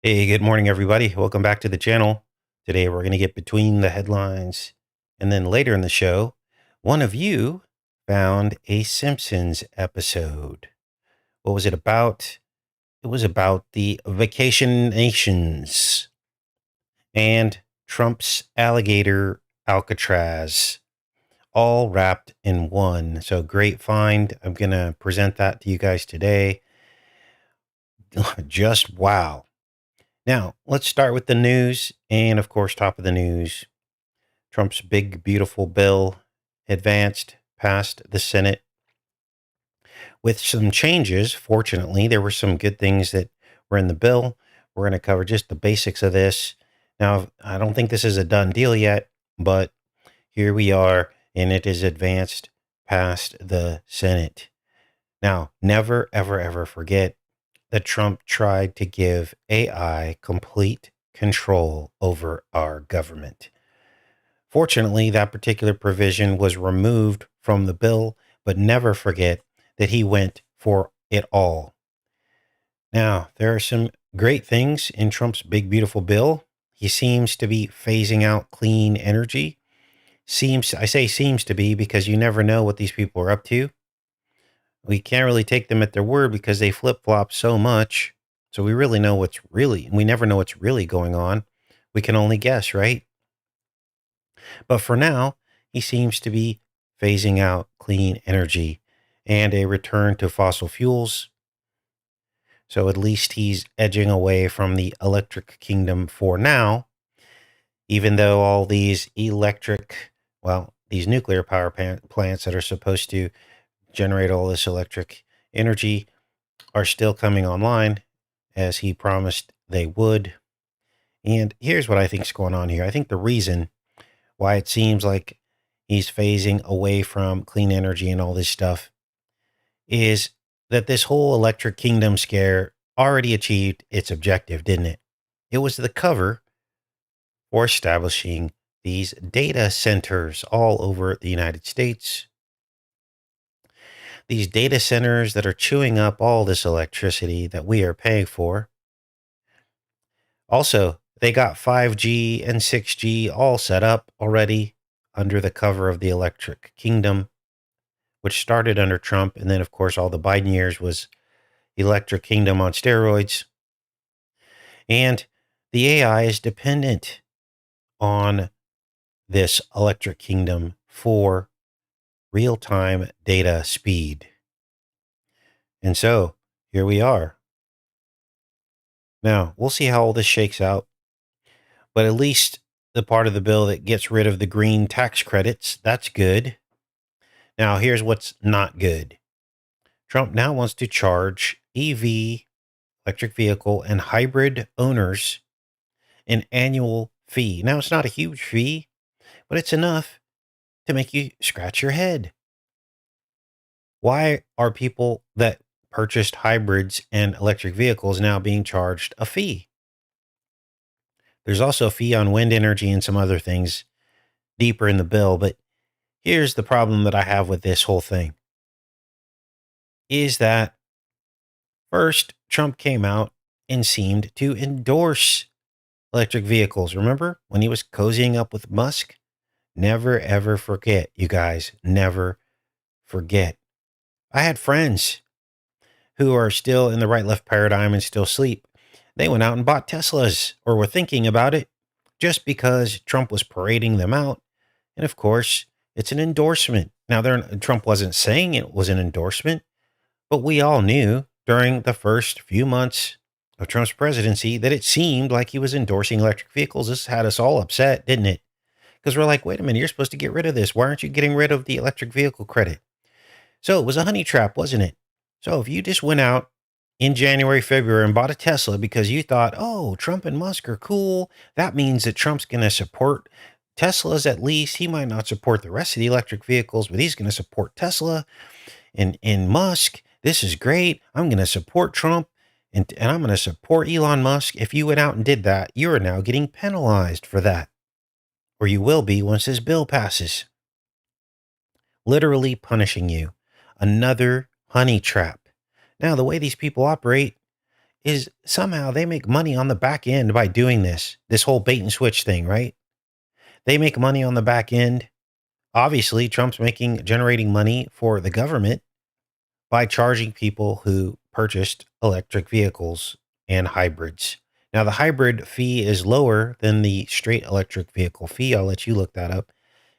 Hey, good morning, everybody. Welcome back to the channel. Today, we're going to get between the headlines. And then later in the show, one of you found a Simpsons episode. What was it about? It was about the vacation nations and Trump's Alligator Alcatraz, all wrapped in one. So great find. I'm going to present that to you guys today. Just wow. Now, let's start with the news. And of course, top of the news, Trump's big, beautiful bill advanced past the Senate with some changes. Fortunately, there were some good things that were in the bill. We're going to cover just the basics of this. Now, I don't think this is a done deal yet, but here we are, and it is advanced past the Senate. Now, never, ever, ever forget that Trump tried to give AI complete control over our government. Fortunately, that particular provision was removed from the bill, but never forget that he went for it all. Now, there are some great things in Trump's big, beautiful bill. He seems to be phasing out clean energy. I say seems to be because you never know what these people are up to. We can't really take them at their word because they flip flop so much. So we never know what's really going on. We can only guess, right? But for now, he seems to be phasing out clean energy and a return to fossil fuels. So at least he's edging away from the electric kingdom for now, even though all these these nuclear power plants that are supposed to generate all this electric energy are still coming online as he promised they would. And here's what I think is going on here. I think the reason why it seems like he's phasing away from clean energy and all this stuff is that this whole electric kingdom scare already achieved its objective, didn't it? It was the cover for establishing these data centers all over the United States. These data centers that are chewing up all this electricity that we are paying for. Also, they got 5G and 6G all set up already under the cover of the electric kingdom, which started under Trump. And then, of course, all the Biden years was electric kingdom on steroids. And the AI is dependent on this electric kingdom for real-time data speed. And so here we are. Now, we'll see how all this shakes out. But at least the part of the bill that gets rid of the green tax credits, that's good. Now, here's what's not good. Trump now wants to charge EV, electric vehicle, and hybrid owners an annual fee. Now, it's not a huge fee, but it's enough to make you scratch your head. Why are people that purchased hybrids and electric vehicles now being charged a fee? There's also a fee on wind energy and some other things deeper in the bill, but here's the problem that I have with this whole thing is that first, Trump came out and seemed to endorse electric vehicles. Remember when he was cozying up with Musk? Never, ever forget, you guys. Never forget. I had friends who are still in the right left paradigm and still sleep. They went out and bought Teslas or were thinking about it just because Trump was parading them out. And of course, it's an endorsement. Now, Trump wasn't saying it was an endorsement, but we all knew during the first few months of Trump's presidency that it seemed like he was endorsing electric vehicles. This had us all upset, didn't it? Because we're like, wait a minute, you're supposed to get rid of this. Why aren't you getting rid of the electric vehicle credit? So it was a honey trap, wasn't it? So if you just went out in January, February and bought a Tesla because you thought, oh, Trump and Musk are cool, that means that Trump's going to support Teslas at least. He might not support the rest of the electric vehicles, but he's going to support Tesla and Musk. This is great. I'm going to support Trump and I'm going to support Elon Musk. If you went out and did that, you are now getting penalized for that. Or you will be once this bill passes. Literally punishing you. Another honey trap. Now, the way these people operate is somehow they make money on the back end by doing this whole bait and switch thing, right? They make money on the back end. Obviously, Trump's generating money for the government by charging people who purchased electric vehicles and hybrids. Now, the hybrid fee is lower than the straight electric vehicle fee. I'll let you look that up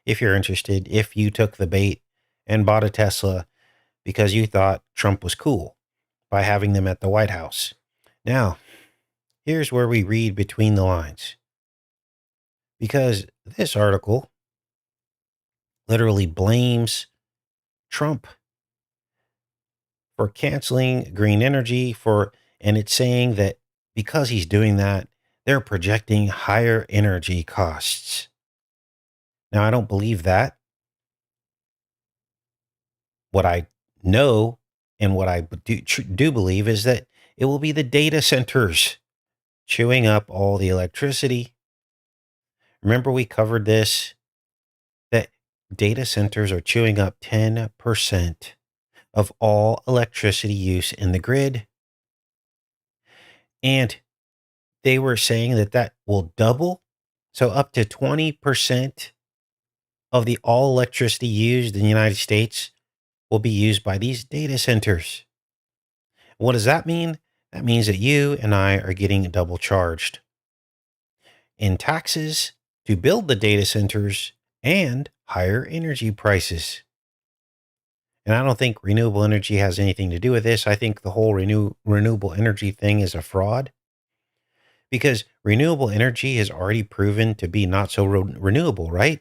if you're interested. If you took the bait and bought a Tesla because you thought Trump was cool by having them at the White House. Now, here's where we read between the lines. Because this article literally blames Trump for canceling green energy and it's saying that because he's doing that, they're projecting higher energy costs. Now, I don't believe that. What I know and what I do believe is that it will be the data centers chewing up all the electricity. Remember, we covered this, that data centers are chewing up 10% of all electricity use in the grid. And they were saying that that will double. So up to 20% of the all electricity used in the United States will be used by these data centers. What does that mean? That means that you and I are getting double charged in taxes to build the data centers and higher energy prices. And I don't think renewable energy has anything to do with this. I think the whole renewable energy thing is a fraud because renewable energy has already proven to be not so renewable, right?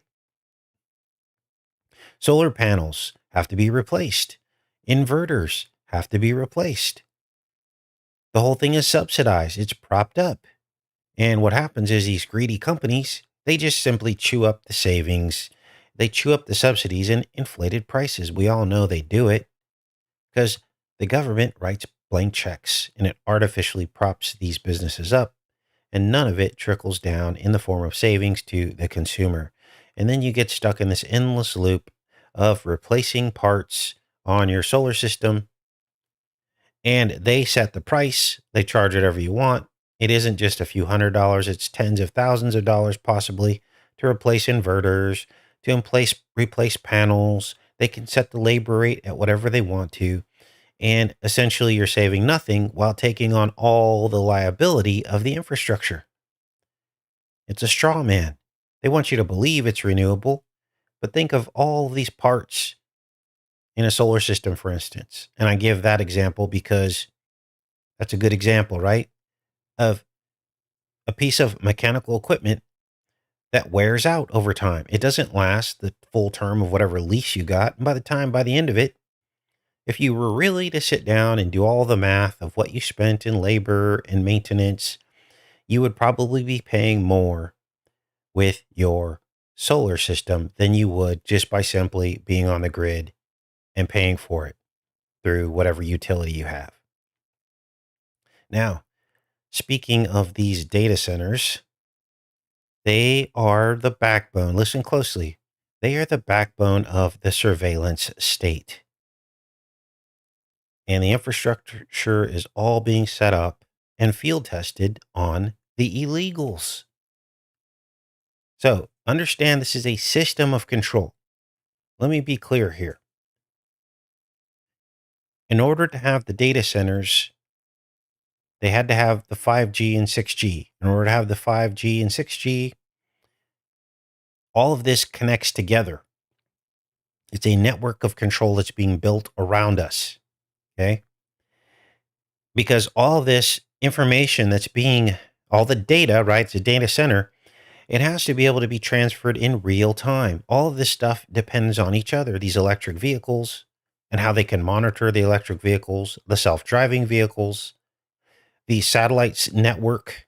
Solar panels have to be replaced. Inverters have to be replaced. The whole thing is subsidized. It's propped up. And what happens is these greedy companies, they just simply chew up the savings. They chew up the subsidies and inflated prices. We all know they do it because the government writes blank checks and it artificially props these businesses up. And none of it trickles down in the form of savings to the consumer. And then you get stuck in this endless loop of replacing parts on your solar system. And they set the price, they charge whatever you want. It isn't just a few $100s, it's tens of thousands of dollars possibly to replace inverters, to replace panels. They can set the labor rate at whatever they want to. And essentially, you're saving nothing while taking on all the liability of the infrastructure. It's a straw man. They want you to believe it's renewable, but think of all these parts in a solar system, for instance. And I give that example because that's a good example, right? Of a piece of mechanical equipment that wears out over time. It doesn't last the full term of whatever lease you got. And by the end of it, if you were really to sit down and do all the math of what you spent in labor and maintenance, you would probably be paying more with your solar system than you would just by simply being on the grid and paying for it through whatever utility you have. Now, speaking of these data centers, they are the backbone. Listen closely. They are the backbone of the surveillance state. And the infrastructure is all being set up and field tested on the illegals. So understand this is a system of control. Let me be clear here. In order to have the data centers, they had to have the 5G and 6G. In order to have the 5G and 6G, all of this connects together. It's a network of control that's being built around us. Okay. Because all this information all the data, right? It's a data center. It has to be able to be transferred in real time. All of this stuff depends on each other. These electric vehicles and how they can monitor the electric vehicles, the self-driving vehicles, the satellites network,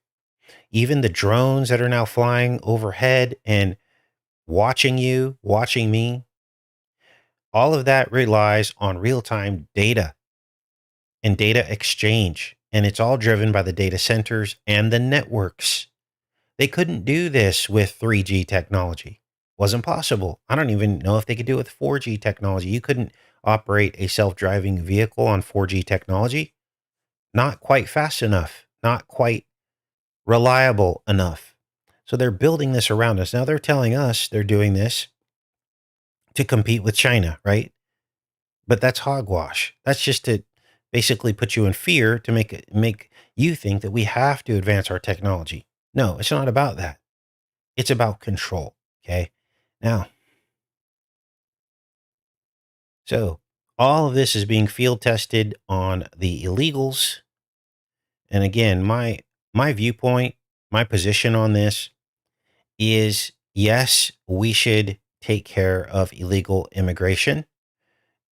even the drones that are now flying overhead and watching you, watching me. All of that relies on real-time data and data exchange. And it's all driven by the data centers and the networks. They couldn't do this with 3G technology. Wasn't possible. I don't even know if they could do it with 4G technology. You couldn't operate a self-driving vehicle on 4G technology. not quite fast enough, not quite reliable enough. So they're building this around us. Now they're telling us they're doing this to compete with China, right? But that's hogwash. That's just to basically put you in fear to make you think that we have to advance our technology. No, it's not about that. It's about control. Okay. Now, so all of this is being field tested on the illegals. And again, my viewpoint, my position on this is yes, we should take care of illegal immigration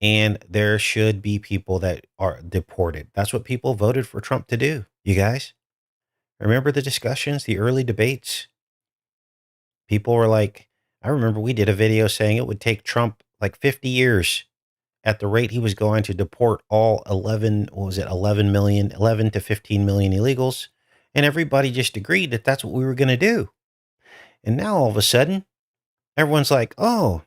and there should be people that are deported. That's what people voted for Trump to do. You guys remember the discussions, the early debates? People were like, I remember we did a video saying it would take Trump like 50 years at the rate he was going to deport all 11, what was it, 11 million, 11 to 15 million illegals. And everybody just agreed that that's what we were going to do. And now all of a sudden, everyone's like, oh,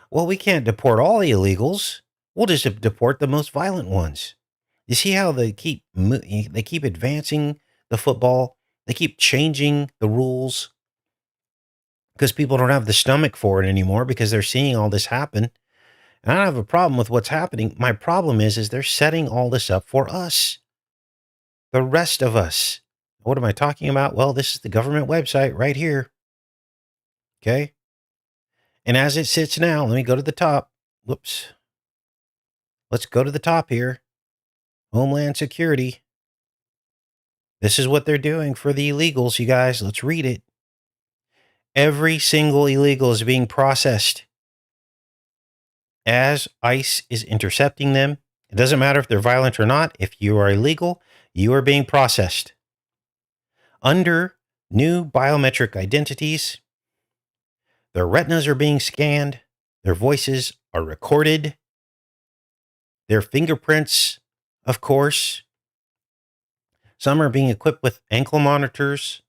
well, we can't deport all the illegals. We'll just deport the most violent ones. You see how they keep advancing the football? They keep changing the rules because people don't have the stomach for it anymore because they're seeing all this happen. And I don't have a problem with what's happening. My problem is they're setting all this up for us, the rest of us. What am I talking about? Well, this is the government website right here. Okay. And as it sits now, let me go to the top. Whoops. Let's go to the top here. Homeland Security. This is what they're doing for the illegals, you guys. Let's read it. Every single illegal is being processed as ICE is intercepting them. It doesn't matter if they're violent or not. If you are illegal, you are being processed under new biometric identities. Their retinas are being scanned. Their voices are recorded. Their fingerprints, of course. Some are being equipped with ankle monitors.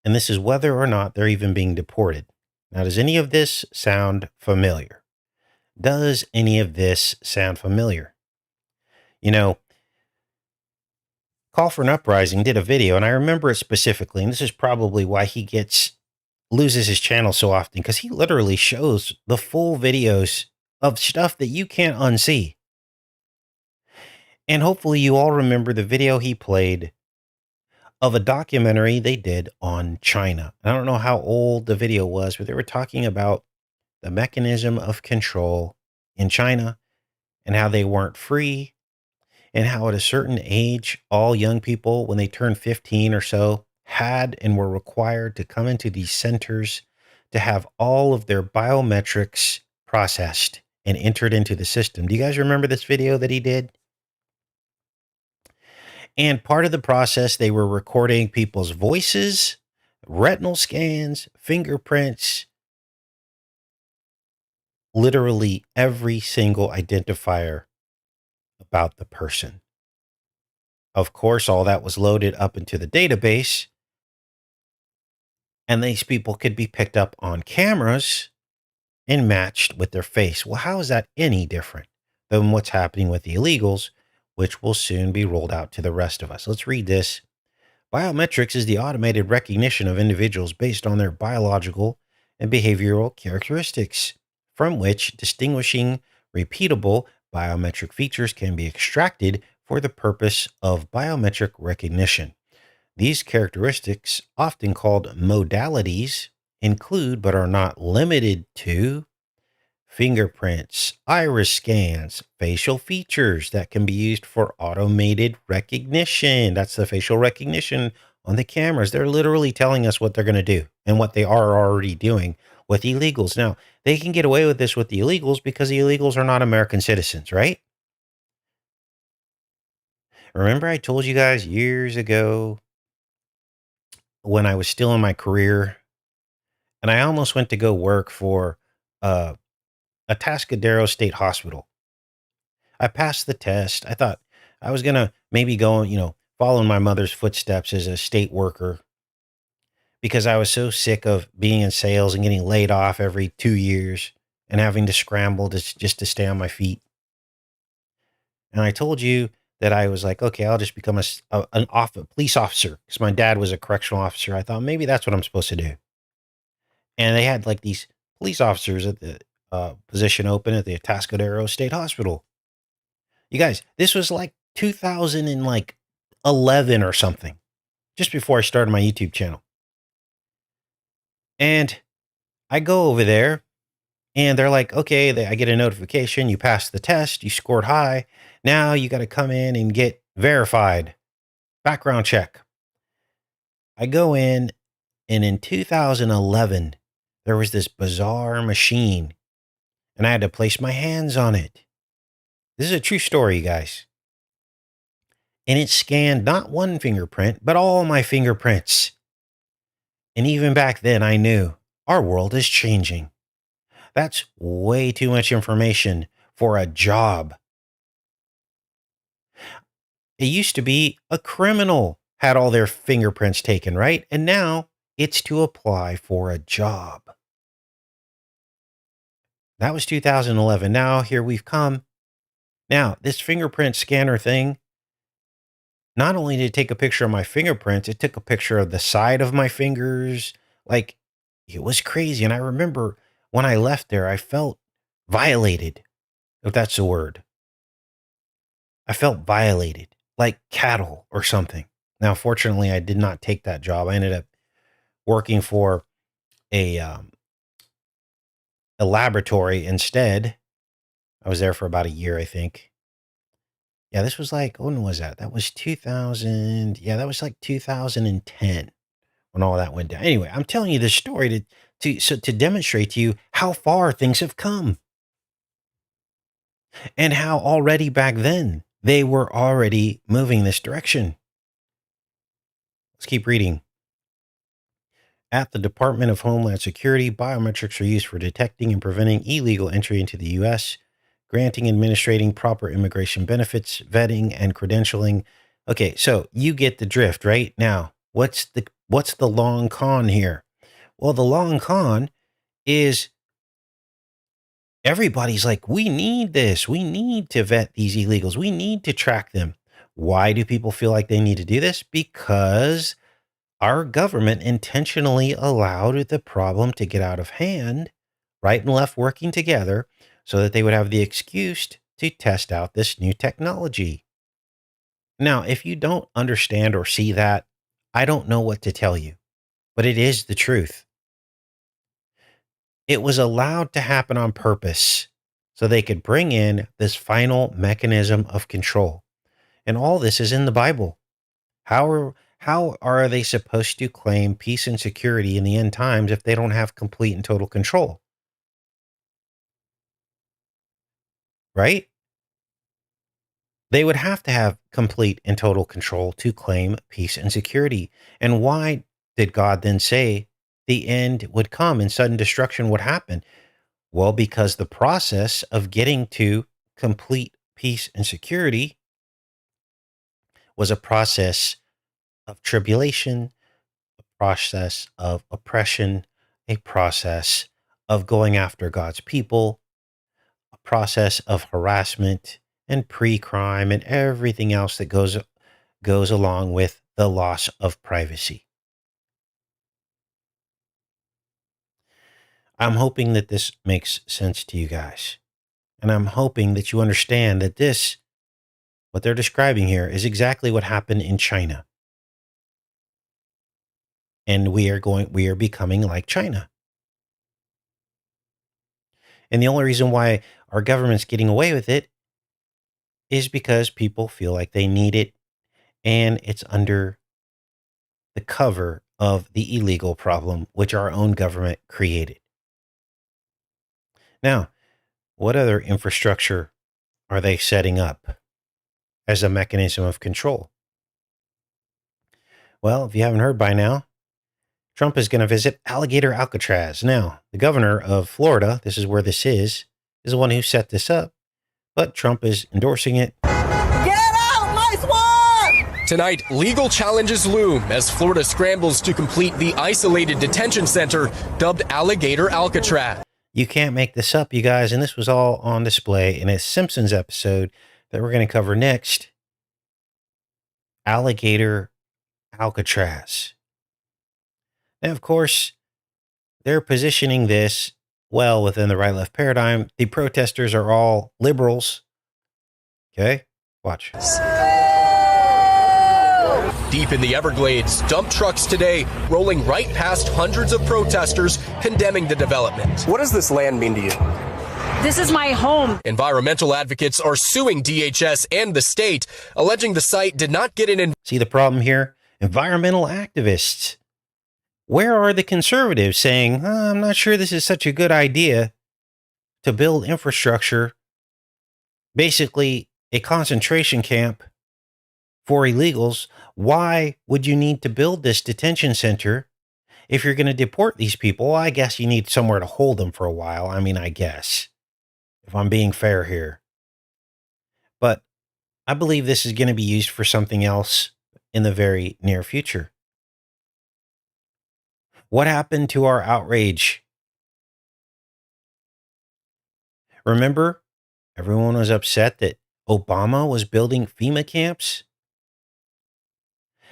And this is whether or not they're even being deported. Now, does any of this sound familiar? Does any of this sound familiar? You know, Call for an Uprising did a video, and I remember it specifically, and this is probably why he loses his channel so often, because he literally shows the full videos of stuff that you can't unsee. And hopefully you all remember the video he played of a documentary they did on China. I don't know how old the video was, but they were talking about the mechanism of control in China and how they weren't free, and how at a certain age, all young people, when they turned 15 or so, had and were required to come into these centers to have all of their biometrics processed and entered into the system. Do you guys remember this video that he did? And part of the process, they were recording people's voices, retinal scans, fingerprints, literally every single identifier about the person. Of course, all that was loaded up into the database, and these people could be picked up on cameras and matched with their face. Well, how is that any different than what's happening with the illegals, which will soon be rolled out to the rest of us? Let's read this. Biometrics is the automated recognition of individuals based on their biological and behavioral characteristics, from which distinguishing repeatable biometric features can be extracted for the purpose of biometric recognition. These characteristics, often called modalities, include but are not limited to fingerprints, iris scans, facial features that can be used for automated recognition. That's the facial recognition on the cameras. They're literally telling us what they're going to do and what they are already doing with illegals. Now, they can get away with this with the illegals because the illegals are not American citizens, right? Remember I told you guys years ago when I was still in my career and I almost went to go work for a Atascadero State Hospital. I passed the test. I thought I was going to maybe go, follow in my mother's footsteps as a state worker because I was so sick of being in sales and getting laid off every 2 years and having to scramble just to stay on my feet. And I told you that I was like, okay, I'll just become a police officer because my dad was a correctional officer. I thought maybe that's what I'm supposed to do. And they had like these police officers at the position open at the Atascadero State Hospital. You guys, this was like 2011 or something, just before I started my YouTube channel. And I go over there and they're like, okay, I get a notification. You passed the test. You scored high. Now you got to come in and get verified. Background check. I go in, and in 2011, there was this bizarre machine, and I had to place my hands on it. This is a true story, you guys. And it scanned not one fingerprint, but all my fingerprints. And even back then, I knew our world is changing. That's way too much information for a job. It used to be a criminal had all their fingerprints taken, right? And now it's to apply for a job. That was 2011. Now here we've come. Now, this fingerprint scanner thing, not only did it take a picture of my fingerprints, it took a picture of the side of my fingers. Like, it was crazy. And I remember when I left there, I felt violated, if that's the word. I felt violated, like cattle or something. Now, fortunately, I did not take that job. I ended up working for a laboratory instead. I was there for about a year, I think. Yeah, this was like, when was that? That was 2000. Yeah, that was like 2010 when all that went down. Anyway, I'm telling you this story to demonstrate to you how far things have come and how already back then they were already moving this direction. Let's keep reading. At the Department of Homeland Security, biometrics are used for detecting and preventing illegal entry into the U.S., granting and administrating proper immigration benefits, vetting, and credentialing. Okay, so you get the drift, right? Now, what's the long con here? Well, the long con is everybody's like, we need this. We need to vet these illegals. We need to track them. Why do people feel like they need to do this? Because our government intentionally allowed the problem to get out of hand, right and left working together, so that they would have the excuse to test out this new technology. Now, if you don't understand or see that, I don't know what to tell you, but it is the truth. It was allowed to happen on purpose so they could bring in this final mechanism of control. And all this is in the Bible. How are they supposed to claim peace and security in the end times if they don't have complete and total control? Right? They would have to have complete and total control to claim peace and security. And why did God then say the end would come and sudden destruction would happen? Well, because the process of getting to complete peace and security was a process of tribulation, a process of oppression, a process of going after God's people, a process of harassment and pre-crime and everything else that goes along with the loss of privacy. I'm hoping that this makes sense to you guys. And I'm hoping that you understand that what they're describing here is exactly what happened in China. And we are becoming like China. And the only reason why our government's getting away with it is because people feel like they need it, and it's under the cover of the illegal problem, which our own government created. Now, what other infrastructure are they setting up as a mechanism of control? Well, if you haven't heard by now, Trump is going to visit Alligator Alcatraz. Now, the governor of Florida, this is where this is the one who set this up, but Trump is endorsing it. Get out, my swamp! Tonight, legal challenges loom as Florida scrambles to complete the isolated detention center dubbed Alligator Alcatraz. You can't make this up, you guys, and this was all on display in a Simpsons episode that we're going to cover next. Alligator Alcatraz. And of course, they're positioning this well within the right left paradigm. The protesters are all liberals. Okay, watch. Deep in the Everglades, dump trucks today rolling right past hundreds of protesters condemning the development. What does this land mean to you? This is my home. Environmental advocates are suing DHS and the state, alleging the site did not get an See the problem here? Environmental activists. Where are the conservatives saying, I'm not sure this is such a good idea to build infrastructure, basically a concentration camp for illegals? Why would you need to build this detention center if you're going to deport these people? Well, I guess you need somewhere to hold them for a while. I mean, I guess, if I'm being fair here. But I believe this is going to be used for something else in the very near future. What happened to our outrage? Remember, everyone was upset that Obama was building FEMA camps?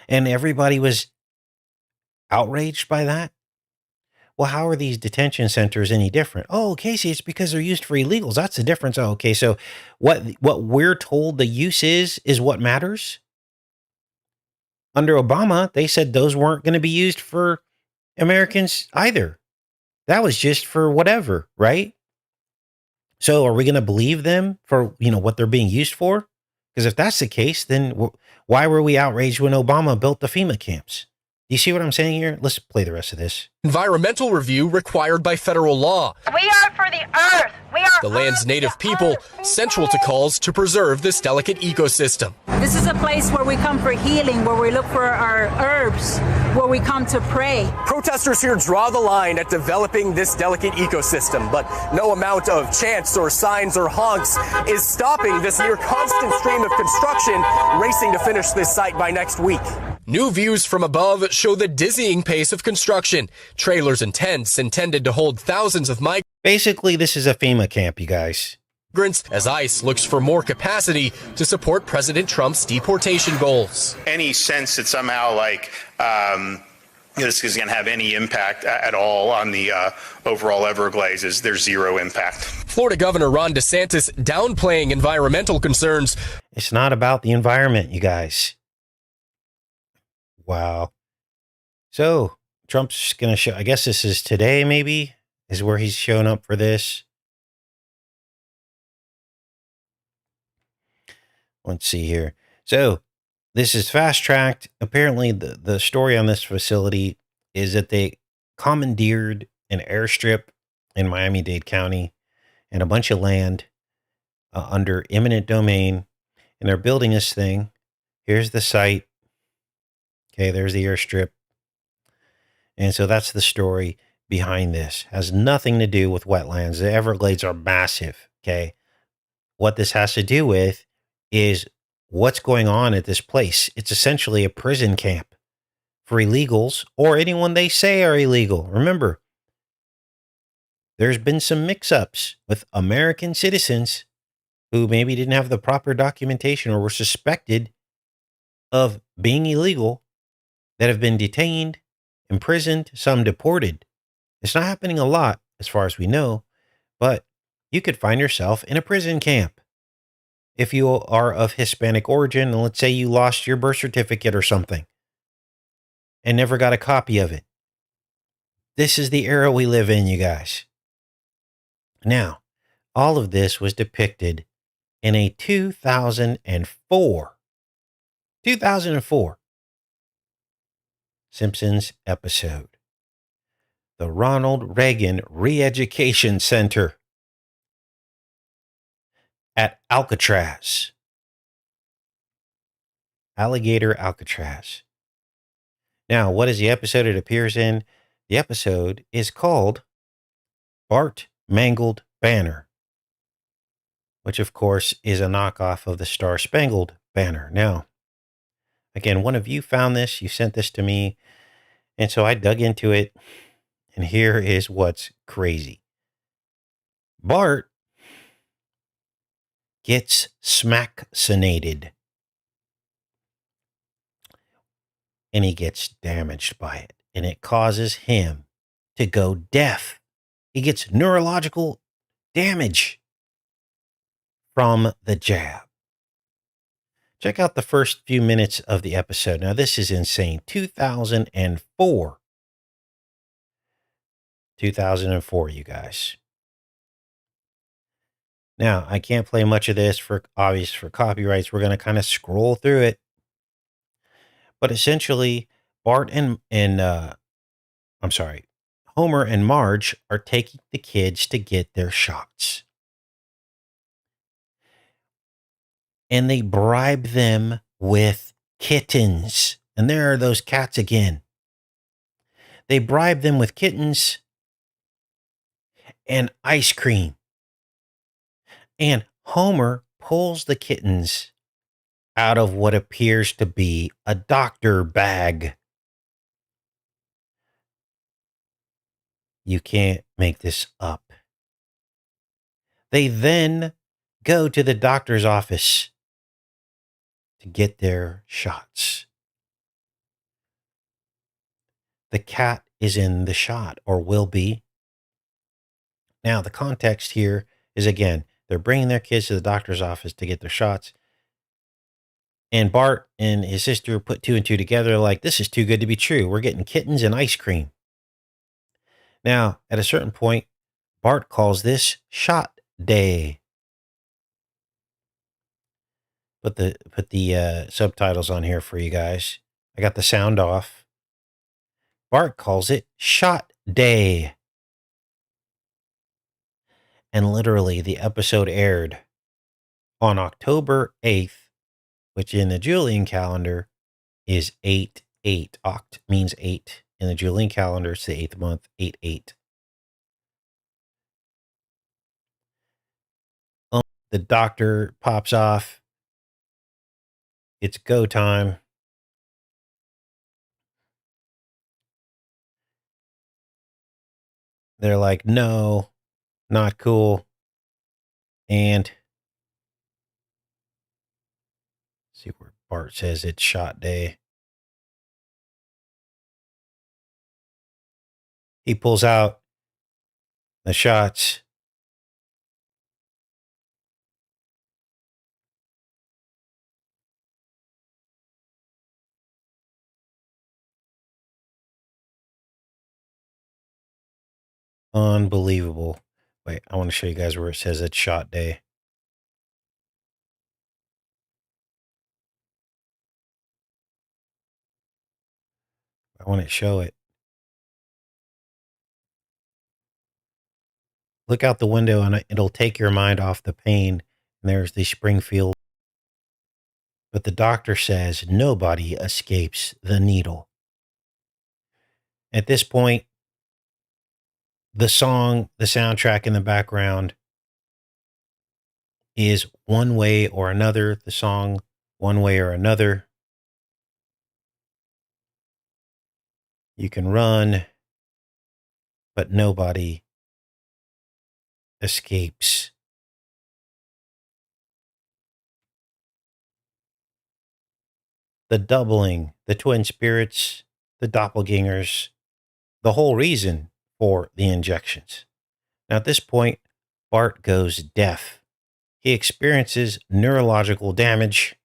And everybody was outraged by that? Well, how are these detention centers any different? Oh, Casey, it's because they're used for illegals. That's the difference. Oh, okay, so what we're told the use is what matters? Under Obama, they said those weren't going to be used for Americans either. That was just for whatever, right? So are we going to believe them for, what they're being used for? Because if that's the case, then why were we outraged when Obama built the FEMA camps? Do you see what I'm saying here? Let's play the rest of this. environmental review required by federal law. We are for the earth. We are The land's native people central to calls to preserve this delicate ecosystem. This is a place where we come for healing, where we look for our herbs, where we come to pray. Protesters here draw the line at developing this delicate ecosystem, but no amount of chants or signs or honks is stopping this near constant stream of construction racing to finish this site by next week. New views from above show the dizzying pace of construction. Trailers and tents intended to hold thousands of Basically, this is a FEMA camp, you guys. migrants as ICE looks for more capacity to support President Trump's deportation goals. Any sense that somehow this is going to have any impact at all on the overall Everglades there's zero impact. Florida Governor Ron DeSantis downplaying environmental concerns. It's not about the environment, you guys. Wow. So Trump's going to show, I guess this is today, maybe, is where he's showing up for this. Let's see here. So this is fast tracked. Apparently, the story on this facility is that they commandeered an airstrip in Miami-Dade County and a bunch of land under eminent domain. And they're building this thing. Here's the site. Okay, there's the airstrip. And so that's the story behind this. Has nothing to do with wetlands. The Everglades are massive. Okay. What this has to do with is what's going on at this place. It's essentially a prison camp for illegals or anyone they say are illegal. Remember, there's been some mix-ups with American citizens who maybe didn't have the proper documentation or were suspected of being illegal that have been detained, imprisoned, some deported. It's not happening a lot as far as we know, but you could find yourself in a prison camp. If you are of Hispanic origin, and let's say you lost your birth certificate or something and never got a copy of it. This is the era we live in, you guys. Now, all of this was depicted in a 2004 Simpsons episode. The Ronald Reagan Re-Education Center at Alcatraz. Alligator Alcatraz. Now, what is the episode it appears in? The episode is called Bart Mangled Banner, which of course is a knockoff of the Star Spangled Banner. Now, again, one of you found this, you sent this to me, and so I dug into it, and here is what's crazy. Bart gets smack-cinated. and he gets damaged by it, and it causes him to go deaf. He gets neurological damage from the jab. Check out the first few minutes of the episode. Now, this is insane. 2004. 2004, you guys. Now, I can't play much of this for copyrights. We're going to kind of scroll through it. But essentially, Homer and Marge are taking the kids to get their shots. And they bribe them with kittens. And there are those cats again. They bribe them with kittens and ice cream. And Homer pulls the kittens out of what appears to be a doctor bag. You can't make this up. They then go to the doctor's office to get their shots. The cat is in the shot, or will be. Now, the context here is, again, they're bringing their kids to the doctor's office to get their shots. And Bart and his sister put two and two together like, this is too good to be true. We're getting kittens and ice cream. Now, at a certain point, Bart calls this shot day. Put the subtitles on here for you guys. I got the sound off. Bart calls it shot day. And literally, the episode aired on October 8th, which in the Julian calendar is 8/8. Oct means 8. In the Julian calendar, it's the 8th month, 8/8. The doctor pops off. It's go time. They're like, no, not cool. And see where Bart says it's shot day. He pulls out the shots. Unbelievable. Wait, I want to show you guys where it says it's shot day. I want to show it. Look out the window and it'll take your mind off the pain. And there's the Springfield. But the doctor says nobody escapes the needle. At this point, the soundtrack in the background is One Way or Another. The song One Way or Another. You can run, but nobody escapes. The doubling, the twin spirits, the doppelgangers, the whole reason for the injections. Now, at this point, Bart goes deaf. He experiences neurological damage.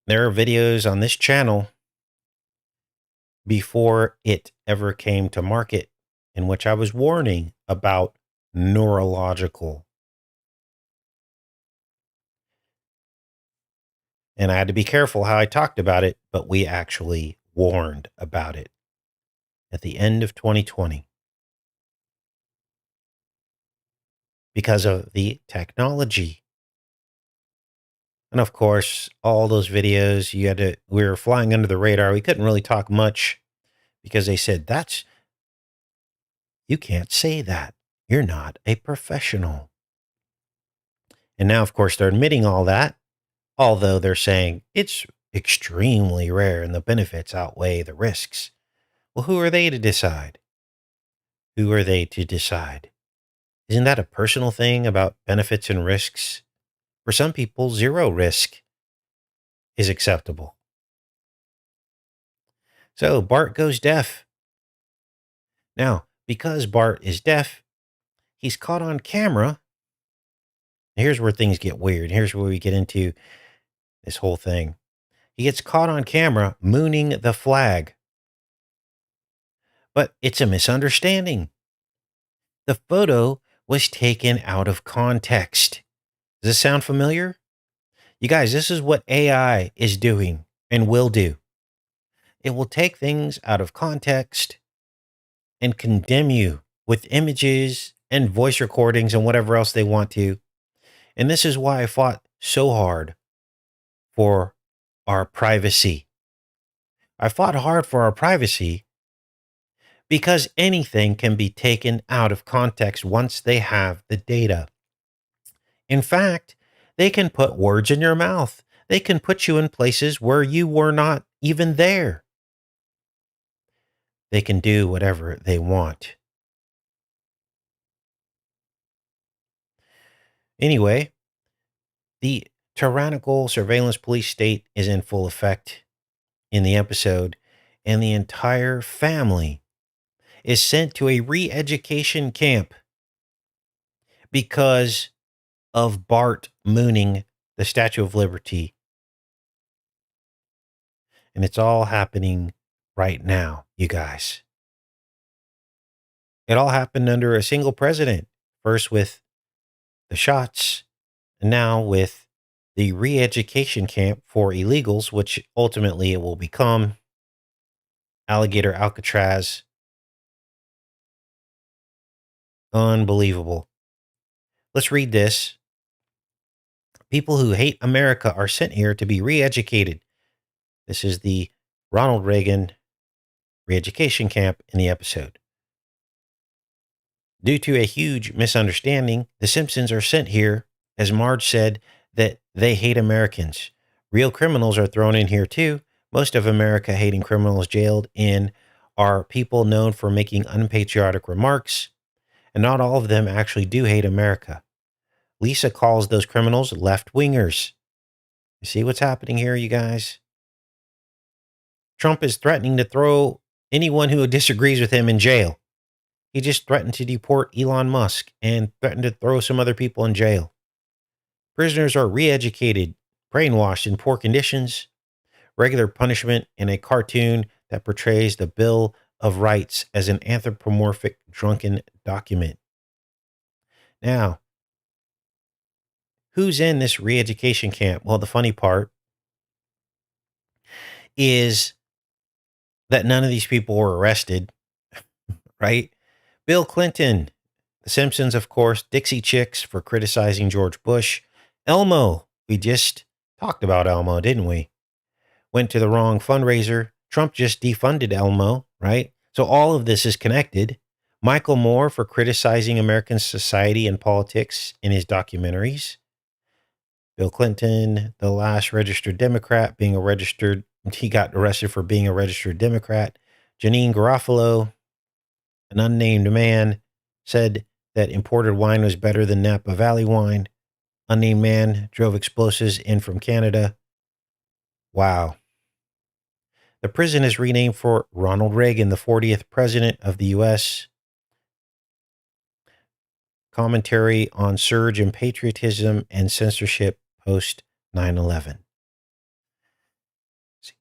There are videos on this channel before it ever came to market in which I was warning about neurological. And I had to be careful how I talked about it, but we actually warned about it at the end of 2020 because of the technology. And of course, all those videos, we were flying under the radar. We couldn't really talk much because they said, you can't say that. You're not a professional. And now, of course, they're admitting all that, although they're saying it's extremely rare and the benefits outweigh the risks. Well, who are they to decide? Who are they to decide? Isn't that a personal thing about benefits and risks? For some people, zero risk is acceptable. So Bart goes deaf. Now, because Bart is deaf, he's caught on camera. Here's where things get weird. Here's where we get into this whole thing. He gets caught on camera mooning the flag. But it's a misunderstanding. The photo was taken out of context. Does this sound familiar? You guys, this is what AI is doing and will do. It will take things out of context and condemn you with images and voice recordings and whatever else they want to. And this is why I fought so hard for our privacy. I fought hard for our privacy because anything can be taken out of context once they have the data. In fact, they can put words in your mouth. They can put you in places where you were not even there. They can do whatever they want. Anyway, the tyrannical surveillance police state is in full effect in the episode, and the entire family is sent to a re-education camp because of Bart mooning the Statue of Liberty. And it's all happening right now, you guys. It all happened under a single president, first with the shots, and now with the re-education camp for illegals, which ultimately it will become Alligator Alcatraz. Unbelievable. Let's read this. People who hate America are sent here to be re-educated. This is the Ronald Reagan re-education camp in the episode. Due to a huge misunderstanding, the Simpsons are sent here, as Marge said, that they hate Americans. Real criminals are thrown in here too. Most of America hating criminals jailed in are people known for making unpatriotic remarks, and not all of them actually do hate America. Lisa calls those criminals left-wingers. You see what's happening here, you guys? Trump is threatening to throw anyone who disagrees with him in jail. He just threatened to deport Elon Musk and threatened to throw some other people in jail. Prisoners are re-educated, brainwashed in poor conditions, regular punishment in a cartoon that portrays the Bill of Rights as an anthropomorphic, drunken document. Now, who's in this re-education camp? Well, the funny part is that none of these people were arrested, right? Bill Clinton, The Simpsons, of course, Dixie Chicks for criticizing George Bush, Elmo, we just talked about Elmo, didn't we? Went to the wrong fundraiser. Trump just defunded Elmo, right? So all of this is connected. Michael Moore for criticizing American society and politics in his documentaries. Bill Clinton, the last registered Democrat, he got arrested for being a registered Democrat. Janine Garofalo, an unnamed man, said that imported wine was better than Napa Valley wine. Unnamed man drove explosives in from Canada. Wow. The prison is renamed for Ronald Reagan, the 40th president of the U.S. Commentary on surge in patriotism and censorship post 9/11.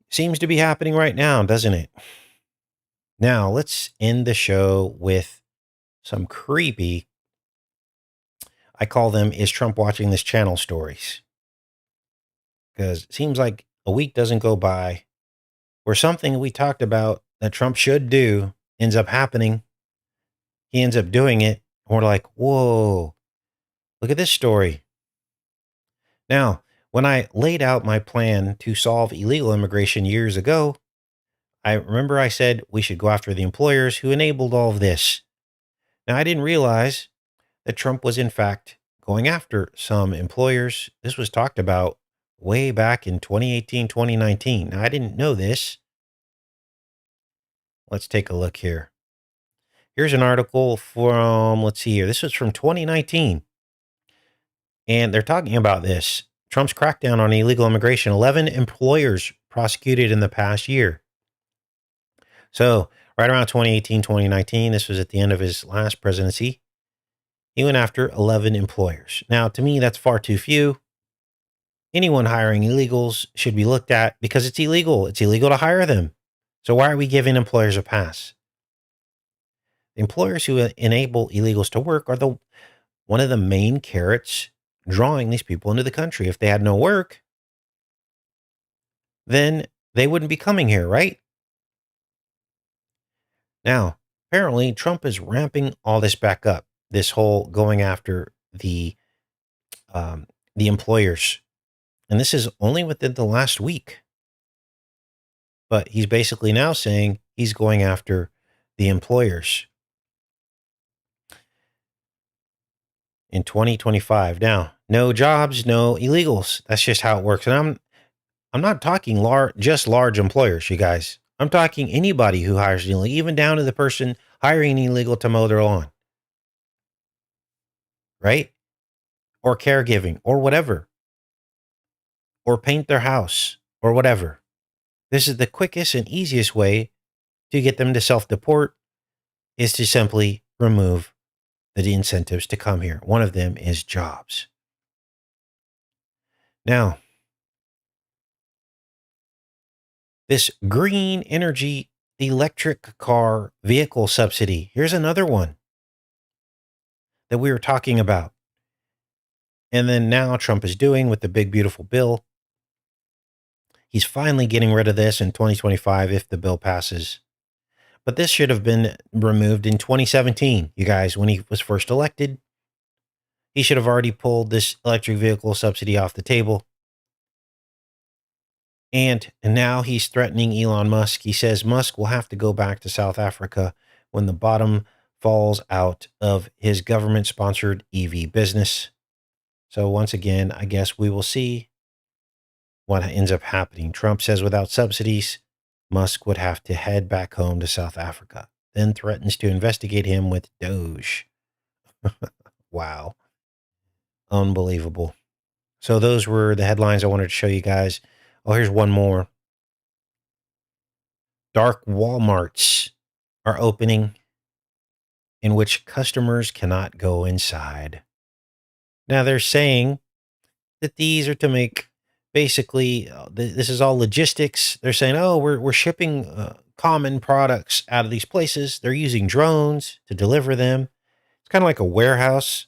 Seems to be happening right now, doesn't it? Now, let's end the show with some creepy, I call them, is Trump watching this channel stories. Because it seems like a week doesn't go by where something we talked about that Trump should do ends up happening. He ends up doing it. And we're like, whoa, look at this story. Now, when I laid out my plan to solve illegal immigration years ago, I remember I said we should go after the employers who enabled all of this. Now, I didn't realize that Trump was, in fact, going after some employers. This was talked about way back in 2018, 2019. Now, I didn't know this. Let's take a look here. Here's an article from, let's see here. This was from 2019. And they're talking about this. Trump's crackdown on illegal immigration. 11 employers prosecuted in the past year. So right around 2018, 2019, this was at the end of his last presidency, he went after 11 employers. Now, to me, that's far too few. Anyone hiring illegals should be looked at because it's illegal. It's illegal to hire them. So why are we giving employers a pass? The employers who enable illegals to work are one of the main carrots drawing these people into the country. If they had no work, then they wouldn't be coming here, right? Now, apparently, Trump is ramping all this back up. This whole going after the employers, and this is only within the last week. But he's basically now saying he's going after the employers in 2025. Now, no jobs, no illegals. That's just how it works. And I'm not talking just large employers, you guys. I'm talking anybody who hires an illegal, even down to the person hiring an illegal to mow their lawn, right? Or caregiving, or whatever, or paint their house, or whatever. This is the quickest and easiest way to get them to self-deport, is to simply remove the incentives to come here. One of them is jobs. Now, this green energy electric car vehicle subsidy. Here's another one that we were talking about. And then now Trump is doing with the big, beautiful bill. He's finally getting rid of this in 2025 if the bill passes. But this should have been removed in 2017, you guys, when he was first elected. He should have already pulled this electric vehicle subsidy off the table. And now he's threatening Elon Musk. He says Musk will have to go back to South Africa when the bottom falls out of his government-sponsored EV business. So once again, I guess we will see what ends up happening. Trump says without subsidies, Musk would have to head back home to South Africa, then threatens to investigate him with Doge. Wow. Unbelievable. So those were the headlines I wanted to show you guys. Oh, here's one more. Dark Walmarts are opening in which customers cannot go inside. Now they're saying that these are to make basically, this is all logistics. They're saying, oh, we're shipping common products out of these places. They're using drones to deliver them. It's kind of like a warehouse.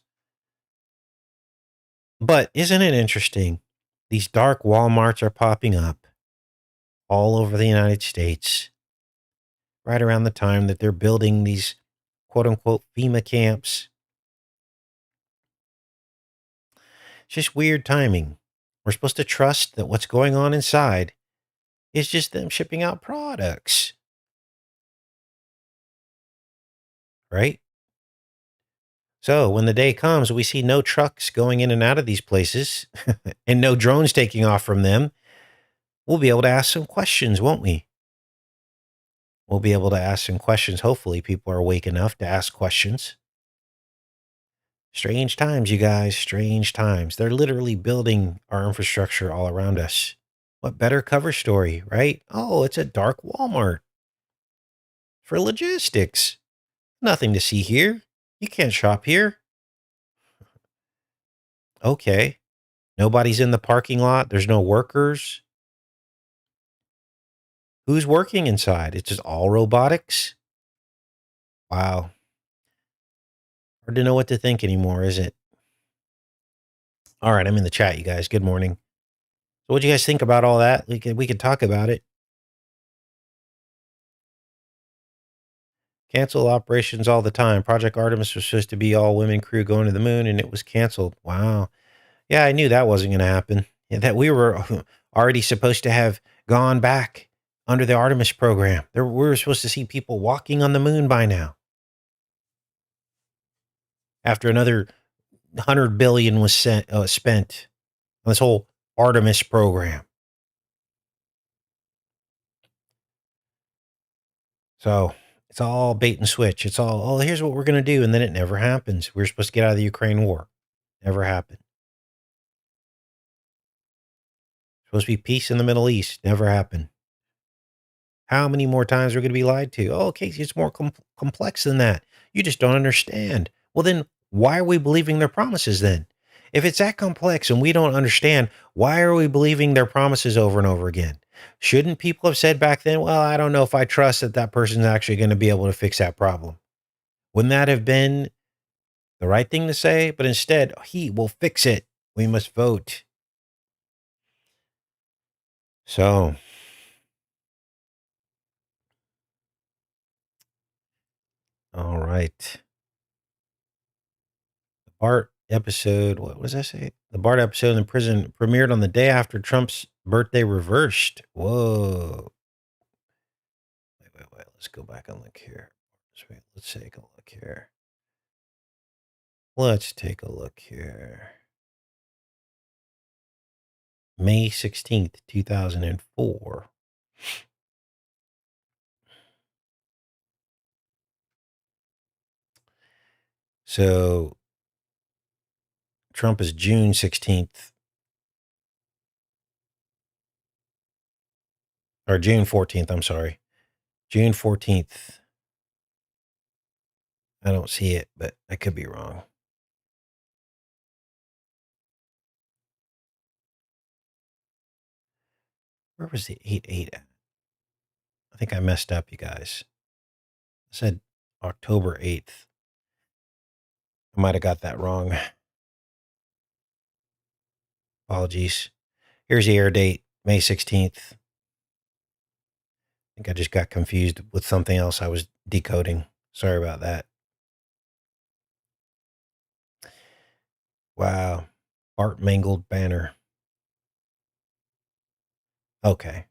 But isn't it interesting? These dark Walmarts are popping up all over the United States right around the time that they're building these quote unquote FEMA camps. It's just weird timing. We're supposed to trust that what's going on inside is just them shipping out products. Right? So when the day comes, we see no trucks going in and out of these places and no drones taking off from them. We'll be able to ask some questions, won't we? We'll be able to ask some questions. Hopefully people are awake enough to ask questions. Strange times, you guys, strange times. They're literally building our infrastructure all around us. What better cover story, right? Oh, it's a dark Walmart for logistics. Nothing to see here. You can't shop here. Okay. Nobody's in the parking lot. There's no workers. Who's working inside? It's just all robotics. Wow. Hard to know what to think anymore, is it? All right, I'm in the chat, you guys. Good morning. So what do you guys think about all that? We could talk about it. Cancel operations all the time. Project Artemis was supposed to be all women crew going to the moon, and it was canceled. Wow. Yeah, I knew that wasn't going to happen. That we were already supposed to have gone back under the Artemis program. We were supposed to see people walking on the moon by now. After another 100 billion was spent on this whole Artemis program. So it's all bait and switch. It's all, oh, here's what we're going to do. And then it never happens. We're supposed to get out of the Ukraine war. Never happened. Supposed to be peace in the Middle East. Never happened. How many more times are we going to be lied to? Oh, Casey, it's more complex than that. You just don't understand. Well, then why are we believing their promises then? If it's that complex and we don't understand, why are we believing their promises over and over again? Shouldn't people have said back then, well, I don't know if I trust that that person's actually going to be able to fix that problem? Wouldn't that have been the right thing to say? But instead, he will fix it. We must vote. So, all right. The Bart episode, what was I say? The Bart episode in prison premiered on the day after Trump's birthday reversed. Whoa. Wait. Let's go back and look here. Let's take a look here. May 16th, 2004. So Trump is June 16th. Or June 14th, I'm sorry. June 14th. I don't see it, but I could be wrong. Where was the 8-8 at? I think I messed up, you guys. I said October 8th. I might have got that wrong. Apologies. Here's the air date, May 16th. I think I just got confused with something else I was decoding. Sorry about that. Wow. Bart mangled banner. Okay.